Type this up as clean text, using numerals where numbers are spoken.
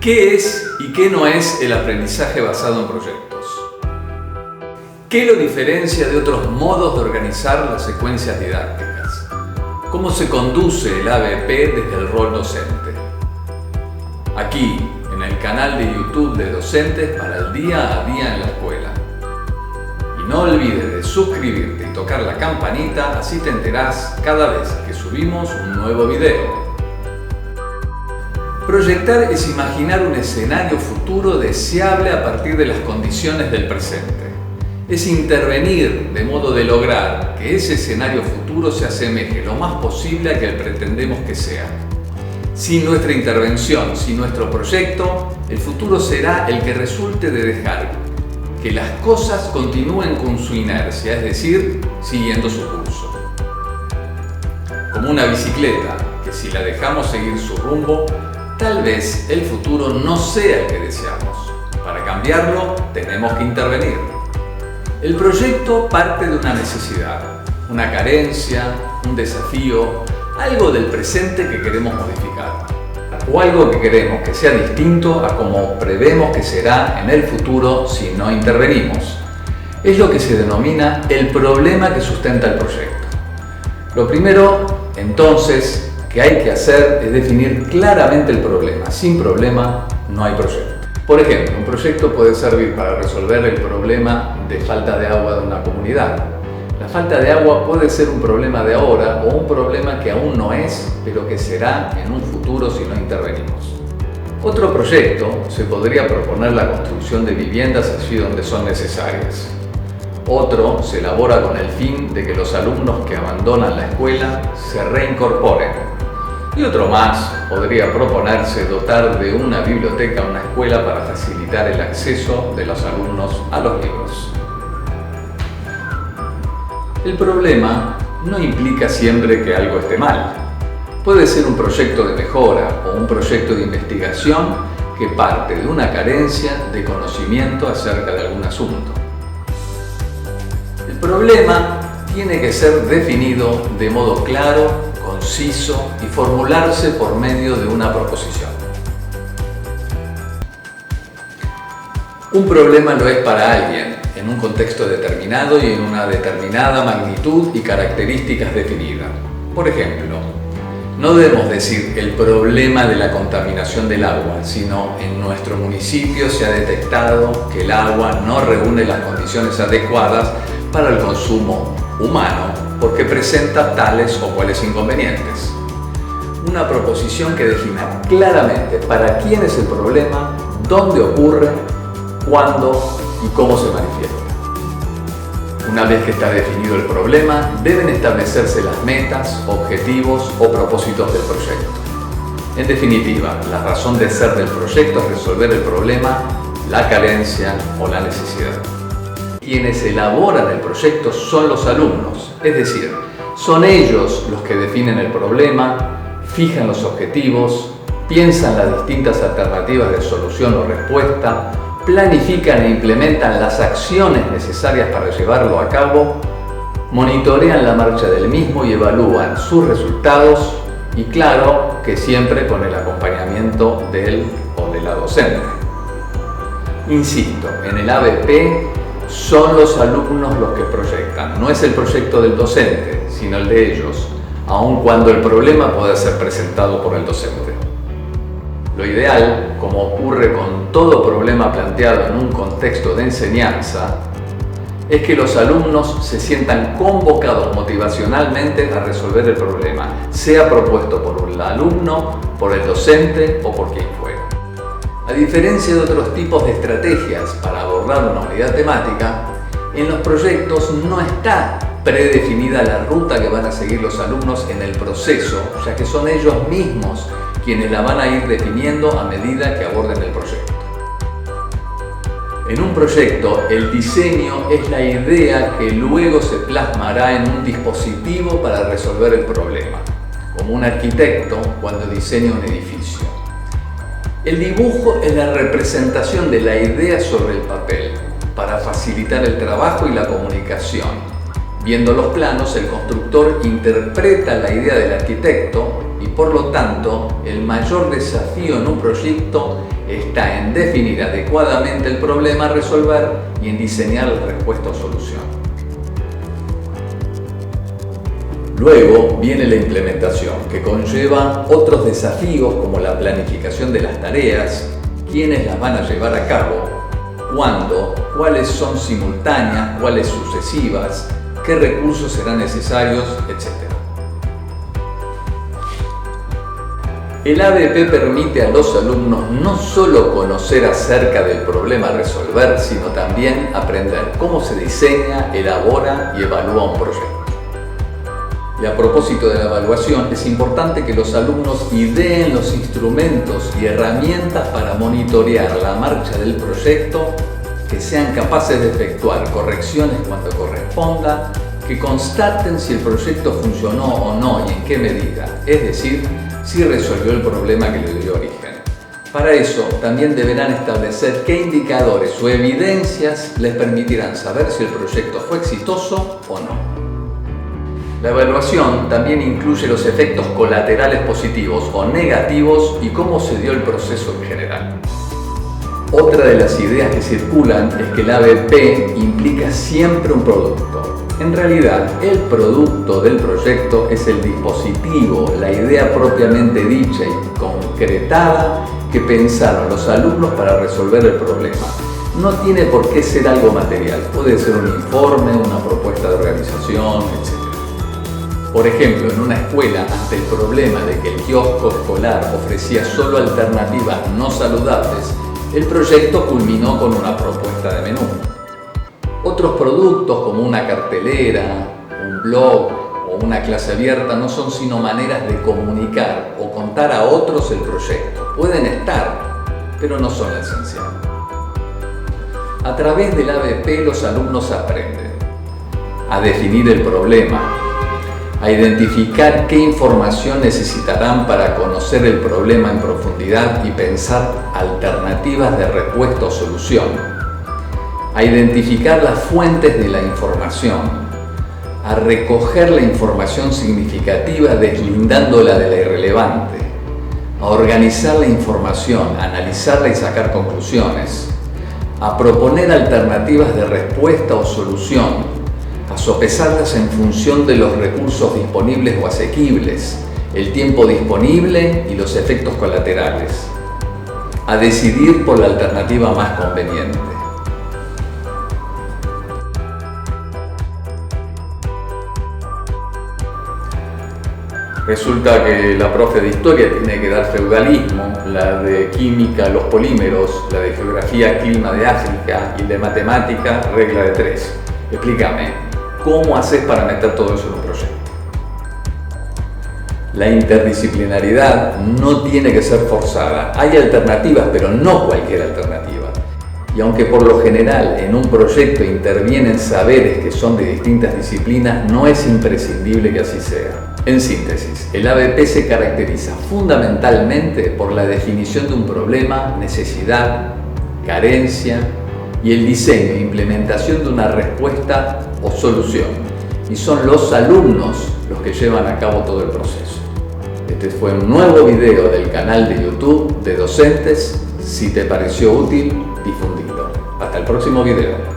¿Qué es y qué no es el aprendizaje basado en proyectos? ¿Qué lo diferencia de otros modos de organizar las secuencias didácticas? ¿Cómo se conduce el ABP desde el rol docente? Aquí, en el canal de YouTube de Docentes para el Día a Día en la Escuela. Y no olvides de suscribirte y tocar la campanita, así te enterás cada vez que subimos un nuevo video. Proyectar es imaginar un escenario futuro deseable a partir de las condiciones del presente. Es intervenir de modo de lograr que ese escenario futuro se asemeje lo más posible a que pretendemos que sea. Sin nuestra intervención, sin nuestro proyecto, el futuro será el que resulte de dejar que las cosas continúen con su inercia, es decir, siguiendo su curso. Como una bicicleta, que si la dejamos seguir su rumbo, tal vez el futuro no sea el que deseamos. Para cambiarlo, tenemos que intervenir. El proyecto parte de una necesidad, una carencia, un desafío, algo del presente que queremos modificar, o algo que queremos que sea distinto a como prevemos que será en el futuro si no intervenimos. Es lo que se denomina el problema que sustenta el proyecto. Lo primero, entonces, que hay que hacer es definir claramente el problema. Sin problema no hay proyecto. Por ejemplo, un proyecto puede servir para resolver el problema de falta de agua de una comunidad. La falta de agua puede ser un problema de ahora o un problema que aún no es, pero que será en un futuro si no intervenimos. Otro proyecto se podría proponer la construcción de viviendas allí donde son necesarias. Otro se elabora con el fin de que los alumnos que abandonan la escuela se reincorporen. Y otro más podría proponerse dotar de una biblioteca a una escuela para facilitar el acceso de los alumnos a los libros. El problema no implica siempre que algo esté mal. Puede ser un proyecto de mejora o un proyecto de investigación que parte de una carencia de conocimiento acerca de algún asunto. El problema tiene que ser definido de modo claro, conciso y formularse por medio de una proposición. Un problema lo es para alguien, en un contexto determinado y en una determinada magnitud y características definidas. Por ejemplo, no debemos decir el problema de la contaminación del agua, sino en nuestro municipio se ha detectado que el agua no reúne las condiciones adecuadas para el consumo humano porque presenta tales o cuales inconvenientes. Una proposición que defina claramente para quién es el problema, dónde ocurre, cuándo y cómo se manifiesta. Una vez que está definido el problema, deben establecerse las metas, objetivos o propósitos del proyecto. En definitiva, la razón de ser del proyecto es resolver el problema, la carencia o la necesidad. Quienes elaboran el proyecto son los alumnos, es decir, son ellos los que definen el problema, fijan los objetivos, piensan las distintas alternativas de solución o respuesta, planifican e implementan las acciones necesarias para llevarlo a cabo, monitorean la marcha del mismo y evalúan sus resultados y claro que siempre con el acompañamiento del o de la docente. Insisto, en el ABP son los alumnos los que proyectan, no es el proyecto del docente, sino el de ellos, aun cuando el problema pueda ser presentado por el docente. Lo ideal, como ocurre con todo problema planteado en un contexto de enseñanza, es que los alumnos se sientan convocados motivacionalmente a resolver el problema, sea propuesto por el alumno, por el docente o por quien fuera. A diferencia de otros tipos de estrategias para abordar una unidad temática, en los proyectos no está predefinida la ruta que van a seguir los alumnos en el proceso, ya que son ellos mismos quienes la van a ir definiendo a medida que aborden el proyecto. En un proyecto, el diseño es la idea que luego se plasmará en un dispositivo para resolver el problema, como un arquitecto cuando diseña un edificio. El dibujo es la representación de la idea sobre el papel, para facilitar el trabajo y la comunicación. Viendo los planos, el constructor interpreta la idea del arquitecto y por lo tanto el mayor desafío en un proyecto está en definir adecuadamente el problema a resolver y en diseñar la respuesta o solución. Luego viene la implementación, que conlleva otros desafíos como la planificación de las tareas, quiénes las van a llevar a cabo, cuándo, cuáles son simultáneas, cuáles sucesivas, qué recursos serán necesarios, etc. El ABP permite a los alumnos no solo conocer acerca del problema a resolver, sino también aprender cómo se diseña, elabora y evalúa un proyecto. Y a propósito de la evaluación, es importante que los alumnos ideen los instrumentos y herramientas para monitorear la marcha del proyecto, que sean capaces de efectuar correcciones cuando corresponda, que constaten si el proyecto funcionó o no y en qué medida, es decir, si resolvió el problema que le dio origen. Para eso, también deberán establecer qué indicadores o evidencias les permitirán saber si el proyecto fue exitoso o no. La evaluación también incluye los efectos colaterales positivos o negativos y cómo se dio el proceso en general. Otra de las ideas que circulan es que el ABP implica siempre un producto. En realidad, el producto del proyecto es el dispositivo, la idea propiamente dicha y concretada que pensaron los alumnos para resolver el problema. No tiene por qué ser algo material, puede ser un informe, una propuesta de organización, etc. Por ejemplo, en una escuela, ante el problema de que el kiosco escolar ofrecía solo alternativas no saludables, el proyecto culminó con una propuesta de menú. Otros productos como una cartelera, un blog o una clase abierta no son sino maneras de comunicar o contar a otros el proyecto. Pueden estar, pero no son lo esencial. A través del ABP los alumnos aprenden a definir el problema, a identificar qué información necesitarán para conocer el problema en profundidad y pensar alternativas de respuesta o solución, a identificar las fuentes de la información, a recoger la información significativa deslindándola de la irrelevante, a organizar la información, a analizarla y sacar conclusiones, a proponer alternativas de respuesta o solución, a sopesarlas en función de los recursos disponibles o asequibles, el tiempo disponible y los efectos colaterales, a decidir por la alternativa más conveniente. Resulta que la profe de historia tiene que dar feudalismo, la de química los polímeros, la de geografía clima de África y de matemática regla de 3. Explícame, ¿cómo haces para meter todo eso en un proyecto? La interdisciplinaridad no tiene que ser forzada. Hay alternativas, pero no cualquier alternativa. Y aunque por lo general en un proyecto intervienen saberes que son de distintas disciplinas, no es imprescindible que así sea. En síntesis, el ABP se caracteriza fundamentalmente por la definición de un problema, necesidad, carencia y el diseño e implementación de una respuesta o solución. Y son los alumnos los que llevan a cabo todo el proceso. Este fue un nuevo video del canal de YouTube de Docentes. Si te pareció útil, difundilo. Hasta el próximo video.